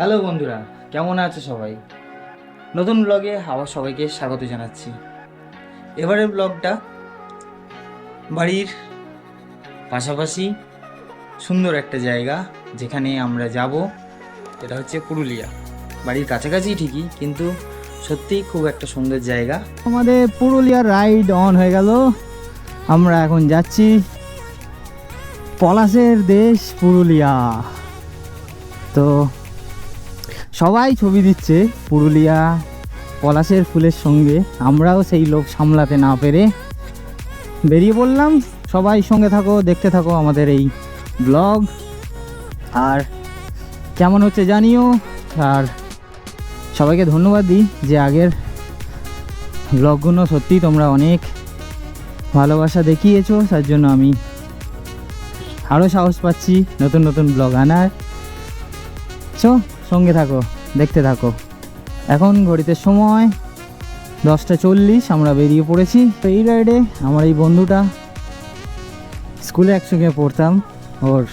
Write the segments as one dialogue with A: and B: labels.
A: Hello বন্ধুরা, কেমন আছো সবাই? নতুন ব্লগে আবার সবাইকে স্বাগত জানাচ্ছি। এবারের ব্লগটা বাড়ির পাশাপাশি সুন্দর একটা জায়গা যেখানে আমরা যাব, এটা হচ্ছে পুরুলিয়া। বাড়ির কাছাকাছি ঠিকই, কিন্তু সত্যিই খুব একটা সুন্দর জায়গা।
B: আমাদের পুরুলিয়ার রাইড অন হয়ে গেল। আমরা এখন যাচ্ছি পলাশের দেশ পুরুলিয়া। তো সবাই ছবি দিচ্ছে পুরুলিয়া পলাশের ফুলের সঙ্গে, আমরাও সেই লোভ সামলাতে না পেরে বেরিয়ে পড়লাম। সবাই সঙ্গে থাকো, দেখতে থাকো আমাদের এই ব্লগ, আর কেমন হচ্ছে জানিও। আর সবাইকে ধন্যবাদ দিই যে আগের ব্লগগুলো সত্যি তোমরা অনেক ভালোবাসা দেখিয়েছো, তার জন্য আমি আরও সাহস পাচ্ছি নতুন নতুন ব্লগ আনার। সো সঙ্গে থাকো, দেখতে থাকো। এখন ঘড়িতে সময় 10:40, আমরা বেরিয়ে পড়েছি। তো এই রাইডে আমার এই বন্ধুটা, স্কুলে একসঙ্গে পড়তাম, ওর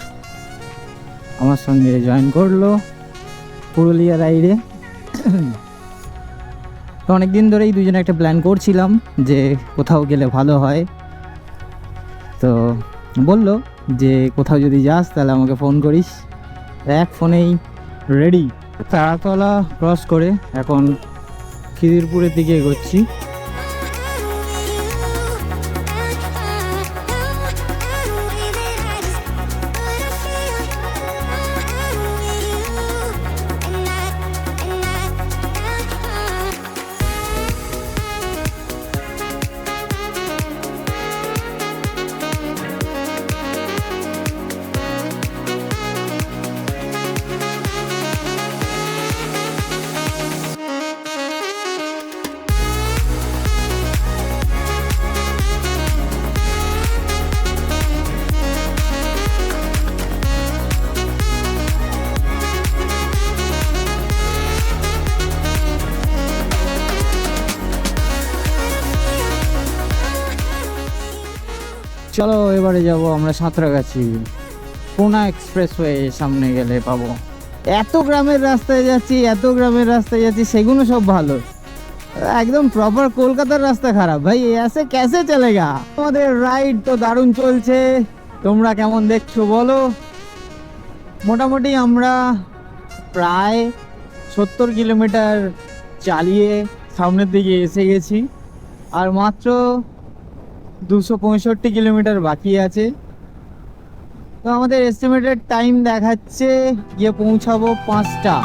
B: আমার সঙ্গে জয়েন করলো পুরুলিয়া রাইডে। তো অনেক দিন ধরেই দুজনে একটা প্ল্যান করছিলাম যে কোথাও গেলে ভালো হয়। তো বলল যে কোথাও যদি যাস তাহলে আমাকে ফোন করিস। এক ফোনেই রেডি। তারাতলা ক্রস করে এখন খিদিরপুরের দিকে এগোচ্ছি। চলো এবারে যাব আমরা সাঁতরাগাছি। পুনা এক্সপ্রেসওয়ে সামনে গেলে পাবো। এত গ্রামের রাস্তায় যাচ্ছি, সেগুলো সব ভালো, একদম প্রপার কলকাতার রাস্তা খারাপ ভাই। এসে ক্যাসে চলেগা। আমাদের রাইড তো দারুণ চলছে, তোমরা কেমন দেখছো বলো। মোটামুটি আমরা প্রায় 70 কিলোমিটার চালিয়ে সামনের দিকে এসে গেছি, আর মাত্র 265 কিলোমিটার বাকি আছে। তো আমাদের এস্টিমেটেড টাইম দেখাচ্ছে গিয়ে পৌঁছাবো 5টা।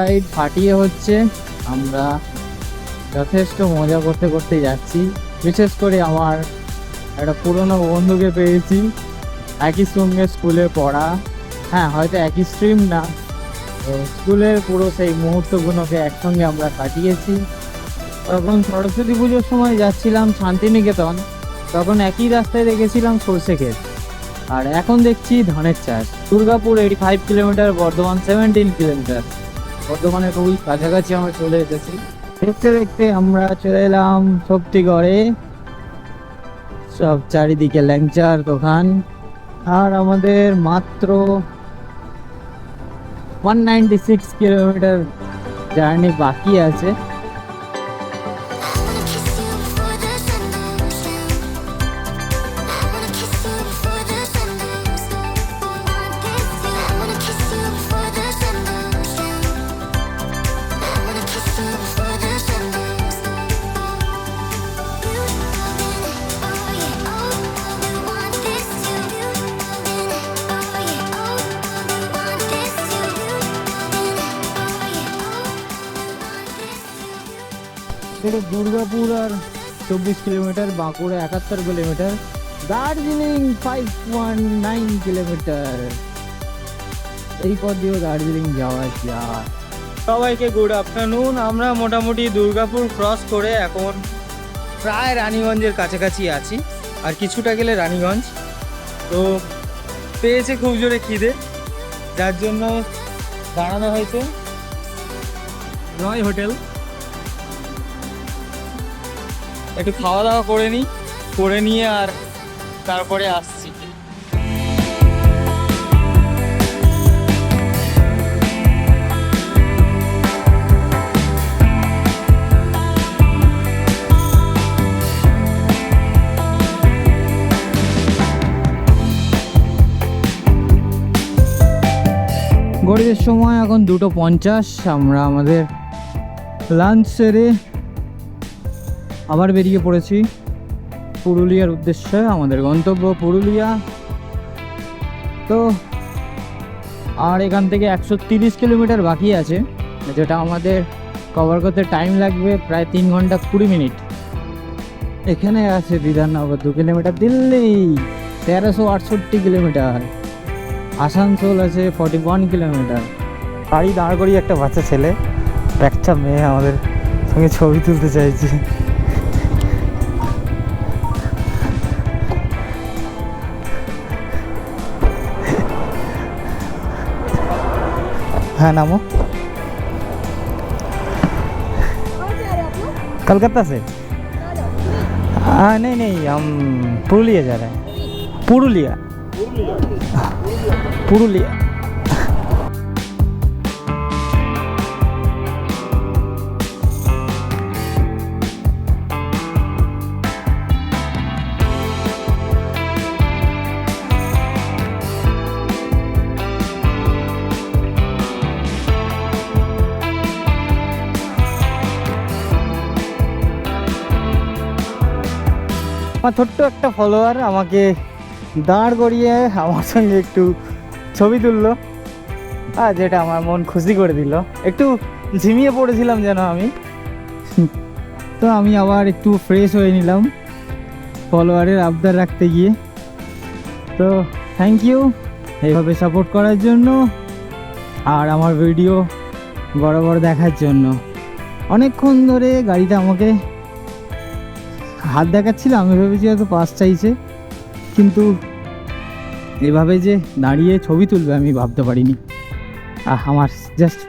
B: রাইড ফাটিয়ে হচ্ছে, আমরা যথেষ্ট মজা করতে করতে যাচ্ছি। বিশেষ করে আমার একটা পুরনো বন্ধুকে পেয়েছি, একই সঙ্গে স্কুলে পড়া। হ্যাঁ, হয়তো একই স্ট্রিম না, তো স্কুলের পুরো সেই মুহূর্তগুলোকে একসঙ্গে আমরা কাটিয়েছি। তখন সরস্বতী পুজোর সময় যাচ্ছিলাম শান্তিনিকেতন, তখন একই রাস্তায় দেখেছিলাম সর্ষে ক্ষেত, আর এখন দেখছি ধানের চাষ। Durgapur 85 kilometre, Bardhaman 17 kilometre. বর্ধমানের খুবই কাছাকাছি আমরা চলে এসেছি। দেখতে দেখতে আমরা চলে এলাম শক্তিগড়ে। সব চারিদিকে ল্যাংচার দোকান, আর আমাদের মাত্র 196 কিলোমিটার জার্নি বাকি আছে। দুর্গাপুর আর 24 kilometre, Bankura 71 kilometre, Darjeeling 5.9 kilometre. এই পথ দিয়েও দার্জিলিং যাওয়া যায়। সবাইকে গুড আফটারনুন। আমরা মোটামুটি দুর্গাপুর ক্রস করে এখন প্রায় রানীগঞ্জের কাছাকাছি আছি, আর কিছুটা গেলে রানীগঞ্জ। তো পেয়েছে খুব জোরে খিদে, যার জন্য দাঁড়ানো হয়েছে নয় হোটেল। একটু খাওয়া দাওয়া করে নিয়ে আর তারপরে আসছি। ঘড়ির সময় এখন 2:50। আমরা আমাদের লাঞ্চ সেরে আবার বেরিয়ে পড়েছি পুরুলিয়ার উদ্দেশ্যে। আমাদের গন্তব্য পুরুলিয়া। তো আর এখান থেকে 130 কিলোমিটার বাকি আছে, যেটা আমাদের কভার করতে টাইম লাগবে প্রায় 3 ঘন্টা 20 মিনিট। এখানে আছে বিধাননগর 2 কিলোমিটার, দিল্লি 1368 কিলোমিটার, আসানসোল আছে 41 কিলোমিটার। গাড়ি দাঁড় করিয়ে একটা বাচ্চা ছেলে, একটা মেয়ে আমাদের সঙ্গে ছবি তুলতে চাইছে। हाँ नामो कलकत्ता से। हाँ नहीं हम पुरुलिया जा रहे हैं। पुरुलिया पुरुलिया। আমার ছোট্ট একটা ফলোয়ার আমাকে দাঁড় করিয়ে আমার সঙ্গে একটু ছবি তুললো, আর যেটা আমার মন খুশি করে দিল। একটু ঝিমিয়ে পড়েছিলাম যেন আমি, তো আমি আবার একটু ফ্রেশ হয়ে নিলাম ফলোয়ারের আবদার রাখতে গিয়ে। তো থ্যাংক ইউ এইভাবে সাপোর্ট করার জন্য আর আমার ভিডিও বরাবর দেখার জন্য। অনেকক্ষণ ধরে গাড়িটা আমাকে হাত দেখাচ্ছিল, আমি ভেবেছি হয়তো পাস চাইছে, কিন্তু এভাবে যে দাঁড়িয়ে ছবি তুলবে আমি ভাবতে পারিনি। আমার জাস্ট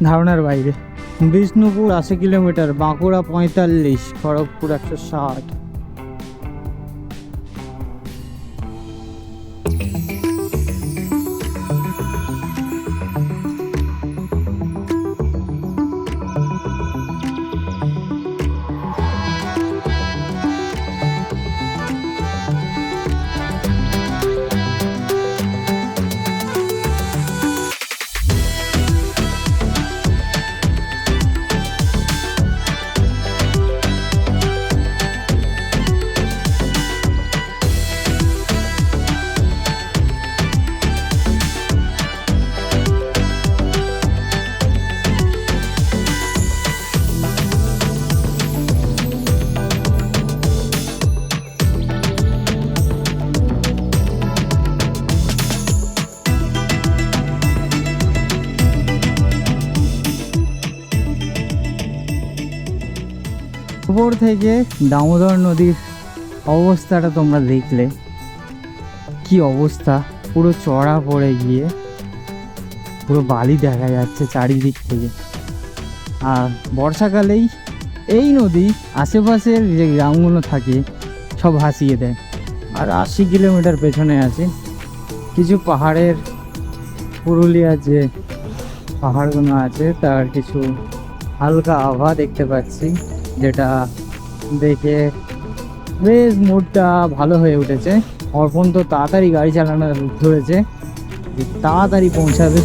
B: ধারণার বাইরে। বিষ্ণুপুর 80 কিলোমিটার, বাঁকুড়া 45, খড়গপুর 160। উপর থেকে দামোদর নদীর অবস্থাটা তোমরা দেখলে, কি অবস্থা, পুরো চড়া পড়ে গিয়ে পুরো বালি দেখা যাচ্ছে চারিদিক থেকে। আর বর্ষাকালেই এই নদী আশেপাশের যে গ্রামগুলো থাকে সব ভাসিয়ে দেয়। আর 80 কিলোমিটার পেছনে আছে কিছু পাহাড়ের, পুরুলিয়ার যে পাহাড়গুলো আছে তার কিছু হালকা আভা দেখতে পাচ্ছি, যেটা দেখে বেশ মুডটা ভালো হয়ে উঠেছে। অর্পণ তো তাড়াতাড়ি গাড়ি চালানো ধরেছে, তাড়াতাড়ি পৌঁছাবে।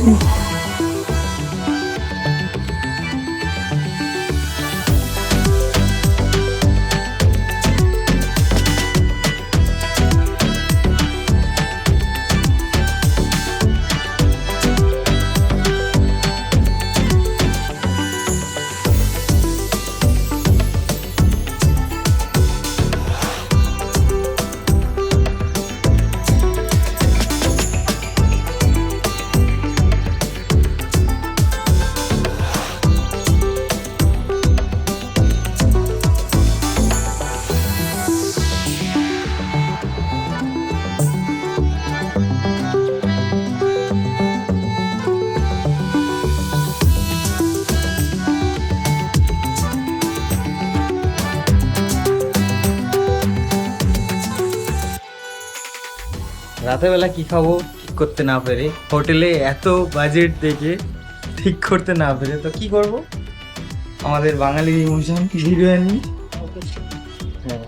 A: রাতেরবেলা কি খাবো ঠিক করতে না পেরে, হোটেলে এত বাজেট দেখে ঠিক করতে না পেরে, তো কি করব, আমাদের বাঙালির ইমোশন বিরিয়ানি। হ্যাঁ,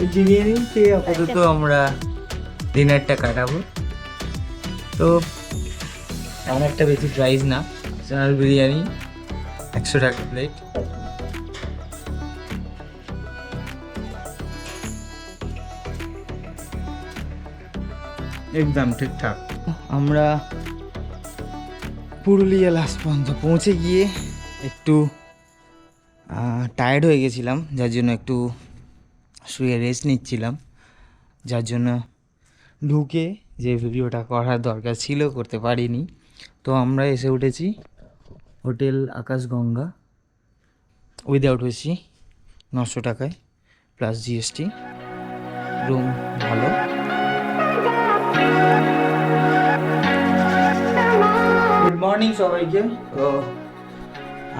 A: এই বিরিয়ানি খেয়ে আপাতত আমরা ডিনারটা কাটাবো। তো এমন একটা বেশি প্রাইস না, জেনারেল বিরিয়ানি 100 টাকা প্লেট। একদম ঠিকঠাক। আমরা পুরুলিয়া লাস্ট পর্যন্ত পৌঁছে গিয়ে একটু টায়ার্ড হয়ে গেছিলাম, যার জন্য একটু শুয়ে রেস্ট নিচ্ছিলাম, যার জন্য ঢুকে যে ভিডিওটা করার দরকার ছিল করতে পারিনি। তো আমরা এসে উঠেছি হোটেল আকাশগঙ্গা, উইদাউট এসি, 900 টাকায় প্লাস জিএসটি। রুম ভালো। গুড মর্নিং সবাইকে। তো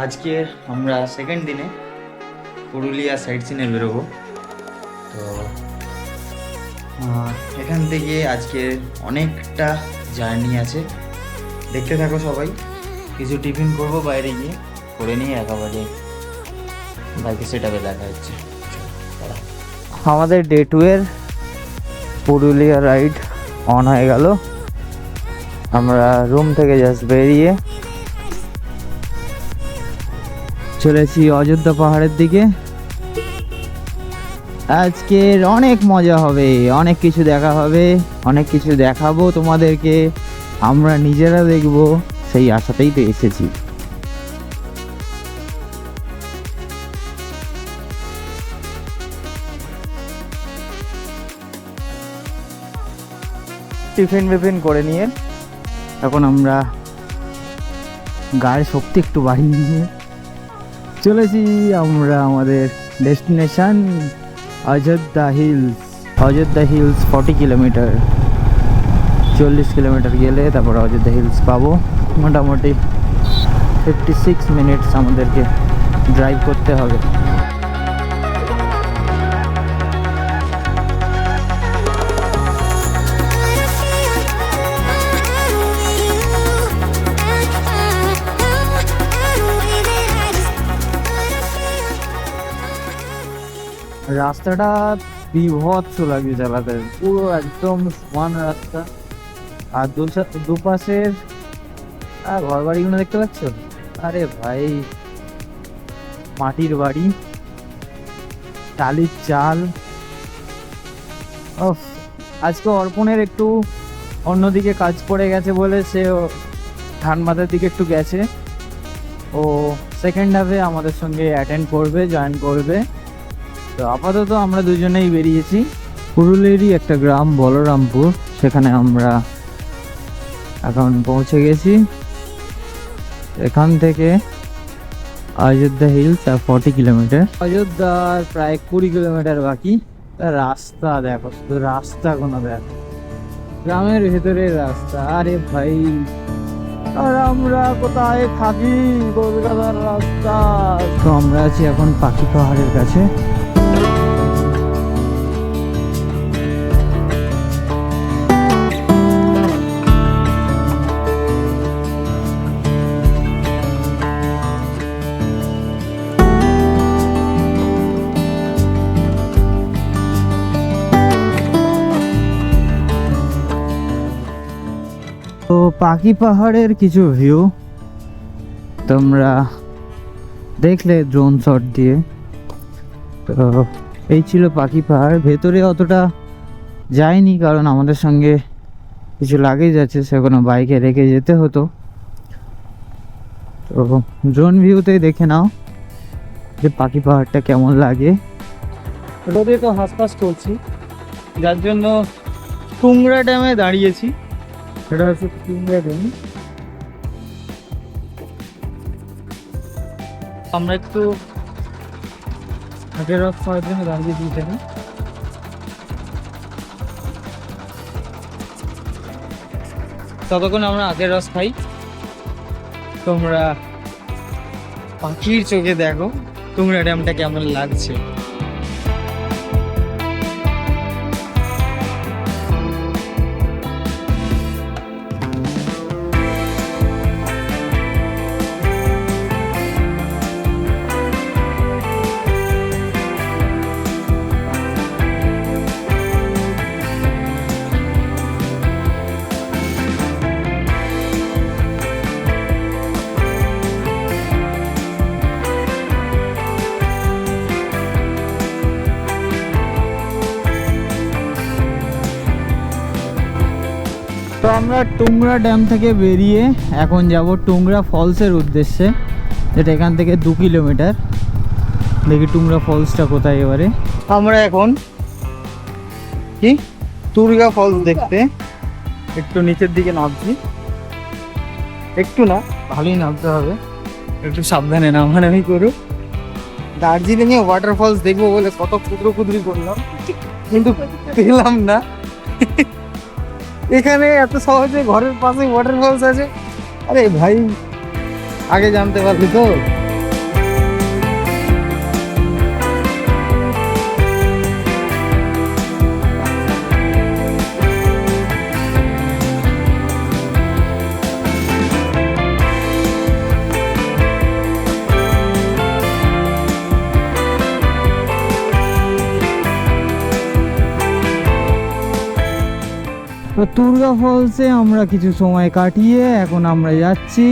A: আজকে আমরা সেকেন্ড দিনে পুরুলিয়া সাইট সিনে বেরোবো। তো এখান থেকে আজকে অনেকটা জার্নি আছে, দেখতে থাকো সবাই। কিছু টিফিন করবো বাইরে গিয়ে, করে নিয়ে একেবারে বাইকে সেটাপে দেখা হচ্ছে।
B: আমাদের ডে 2 এর পুরুলিয়া রাইড অন হয়ে গেল। আমরা রুম থেকে জাস্ট বেরিয়ে চলেছি অযোধ্যা পাহাড়ের দিকে। আজকের অনেক মজা হবে, অনেক কিছু দেখা হবে, অনেক কিছু দেখাবো তোমাদেরকে, আমরা নিজেরা দেখব, সেই আশাতেই তো এসেছি। টিফিন বিফিন করে নিয়ে এখন আমরা গায়ের শক্তি একটু বাড়িয়ে নিয়ে চলেছি আমরা আমাদের destination Ayodhya hills. Ayodhya hills 40 kilometre, 40 kilometre গেলে তারপর অযোধ্যা হিলস পাবো। মোটামুটি 56 মিনিটস আমাদেরকে ড্রাইভ করতে হবে। রাস্তাটা বিভৎস লাগছে চালাতে, পুরো একদম সমান রাস্তা। আর দুপাশের ঘর বাড়িগুলো দেখতে পাচ্ছ, আরে ভাই মাটির বাড়ি, টালির চাল। আজকে অর্পণের একটু অন্যদিকে কাজ পড়ে গেছে বলে সে ধানবাদের দিকে একটু গেছে। ও সেকেন্ড হাফে আমাদের সঙ্গে অ্যাটেন্ড করবে, জয়েন করবে। তো আপাতত আমরা দুজনেই বেরিয়েছি। পুরুলিয়ারই একটা গ্রাম বলরামপুর, সেখানে আমরা এখন পৌঁছে গেছি। এখান থেকে অযোধ্যা হিলস আর 40 কিলোমিটার, অযোধ্যার প্রায় 20 কিলোমিটার বাকি। রাস্তা দেখো, শুধু রাস্তা কোনো দেখো, গ্রামের ভেতরের রাস্তা। আরে ভাই, আর আমরা কোথায় থাকি, কলকাতার রাস্তা। তো আমরা আছি এখন পাখি পাহাড়ের কাছে। তো পাখি পাহাড়ের কিছু ভিউ তোমরা দেখলে ড্রোন শট দিয়ে। তো এই ছিল পাখি পাহাড়। ভেতরে অতটা যায়নি কারণ আমাদের সঙ্গে কিছু লাগেজ আছে, সেগুলো বাইকে রেখে যেতে হতো। তো ড্রোন ভিউতেই দেখে নাও যে পাখি পাহাড়টা কেমন লাগে। রোদে তো হাঁসফাঁস করছি, যার জন্য টুংরা ড্যামে দাঁড়িয়েছি। সেটা হচ্ছে টুংরা ড্যাম। আমরা একটু আখের রস খাওয়ার জন্য দাঁড়িয়েছি এখানে। ততক্ষণ আমরা আখের রস খাই, তোমরা পাখির চোখে দেখো টুংরা ড্যামটা কেমন লাগছে। তো আমরা টুংরা ড্যাম থেকে বেরিয়ে এখন যাব টুংরা ফলসের উদ্দেশ্যে, যেটা এখান থেকে 2 কিলোমিটার। দেখি টুংরা ফলসটা কোথায়। এবারে আমরা এখন কি টুরগা ফলস দেখতে একটু নিচের দিকে নামছি। একটু না, ভালোই নামতে হবে, একটু সাবধানে নামানামি করো। দার্জিলিংয়ে ওয়াটারফলস দেখবো বলে কত কুদরি করলাম, কিন্তু পেলাম না। এখানে এত সহজে ঘরের পাশে ওয়াটারফলস আছে। আরে ভাই, আগে জানতে পারলি তো। তো টুরগা ফলসে আমরা কিছু সময় কাটিয়ে এখন আমরা যাচ্ছি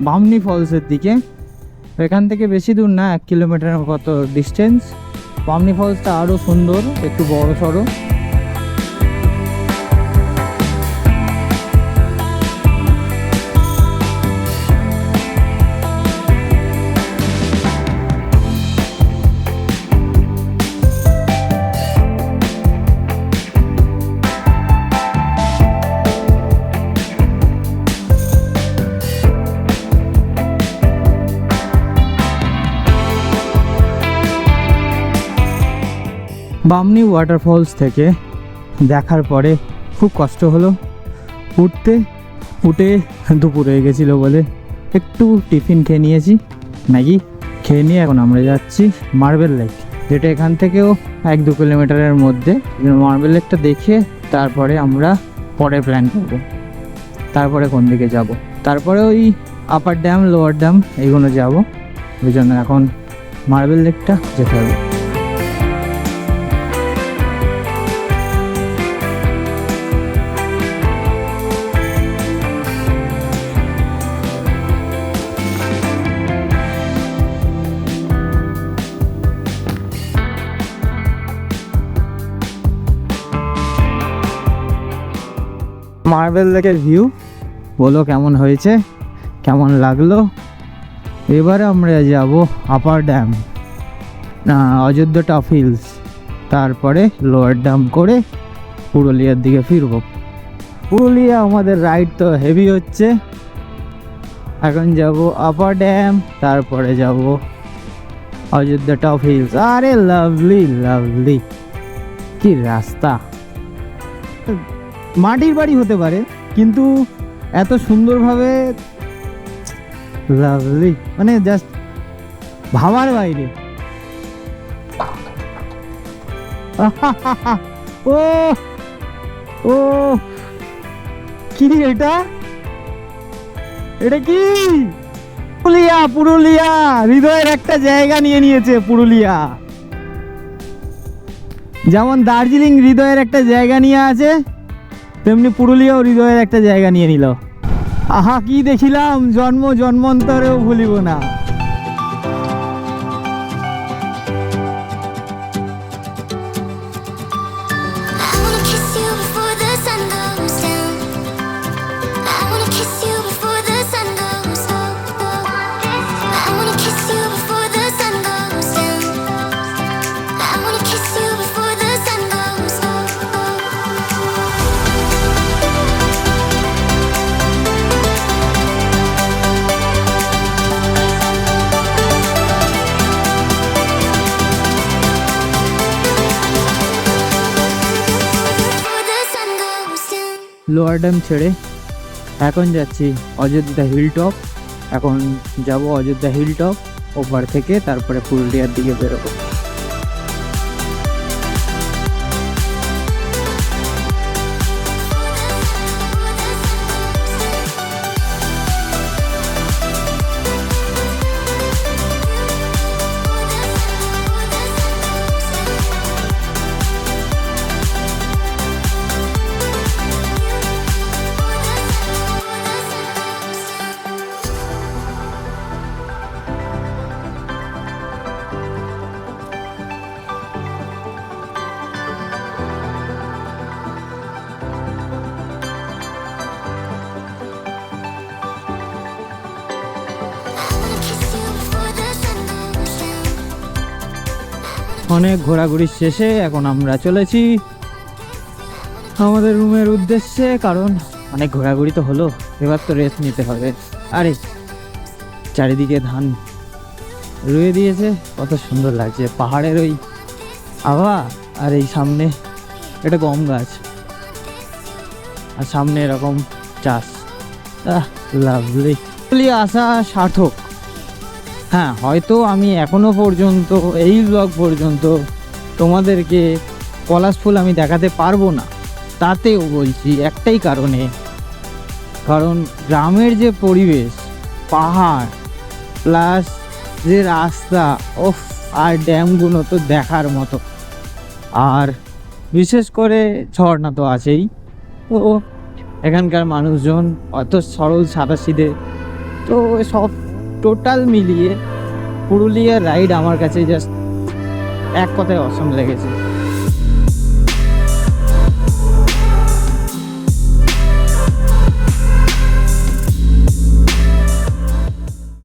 B: বামনি ফলসের দিকে। এখান থেকে বেশি দূর না, 1 কিলোমিটার কত ডিস্টেন্স। বামনি ফলসটা আরও সুন্দর, একটু বড় সড়ো। বামনি ওয়াটারফলস থেকে দেখার পরে খুব কষ্ট হলো উঠে দুপুর হয়ে গেছিলো বলে একটু টিফিন খেয়ে নিয়েছি, ম্যাগি খেয়ে নিয়ে এখন আমরা যাচ্ছি মার্বেল লেক, যেটা এখান থেকেও 1-2 কিলোমিটারের মধ্যে। মার্বেল লেকটা দেখে তারপরে আমরা পরে প্ল্যান করব, তারপরে কোন দিকে যাব। তারপরে ওই আপার ড্যাম, লোয়ার ড্যাম এইগুলো যাব। ওই জন্য এখন মার্বেল লেকটা যেতে হবে। মার্বেল লেকের ভিউ বলো কেমন হয়েছে, কেমন লাগলো। এবারে আমরা যাব upper dam, Ayodhya top hills, তারপরে লোয়ার ড্যাম করে পুরুলিয়ার দিকে ফিরব। পুরুলিয়া আমাদের রাইড তো হেভি হচ্ছে। এখন যাব আপার ড্যাম, তারপরে যাব অযোধ্যা টপ হিলস। আরে লাভলি লাভলি, কি রাস্তা! মাটির বাড়ি হতে পারে, কিন্তু এত সুন্দরভাবে লাভলি, মানে জাস্ট ভাবার বাইরে। ও ও কি এটা কি? পুরুলিয়া হৃদয়ের একটা জায়গা নিয়ে নিয়েছে পুরুলিয়া। যেমন দার্জিলিং হৃদয়ের একটা জায়গা নিয়ে আছে, তেমনি পুরুলিয়াও হৃদয়ের একটা জায়গা নিয়ে নিল। আহা, কি দেখিলাম, জন্মান্তরেও ভুলিব না। লোয়ার ড্যাম ছেড়ে এখন যাচ্ছি অযোধ্যা হিল টপ। এখন যাব অযোধ্যা হিল টপ, ওপার থেকে তারপরে পুরুলিয়ার দিকে বেরোবো। অনেক ঘোরাঘুরি শেষে এখন আমরা চলেছি আমাদের রুমের উদ্দেশ্যে, কারণ অনেক ঘোরাঘুরি তো হলো, এবার তো রেস্ট নিতে হবে। আরে চারিদিকে ধান রুয়ে দিয়েছে, কত সুন্দর লাগছে পাহাড়ের ওই হাওয়া। আর এই সামনে এটা গম গাছ, আর সামনে এরকম চাষ, লাভলি। আসা সার্থক। হ্যাঁ, হয়তো আমি এখনো পর্যন্ত এই ব্লগ পর্যন্ত তোমাদেরকে পলাশ ফুল আমি দেখাতে পারবো না, তাতেও বলছি একটাই কারণে, কারণ গ্রামের যে পরিবেশ, পাহাড় প্লাস যে রাস্তা, ওফ, আর ড্যামগুলো তো দেখার মতো, আর বিশেষ করে ঝর্ণা তো আছেই। তো এখানকার মানুষজন অত সরল সাদাসিধে, তো সব টোটাল মিলিয়ে পুরুলিয়ার রাইড আমার কাছে জাস্ট এক কথায় অসম লেগেছে।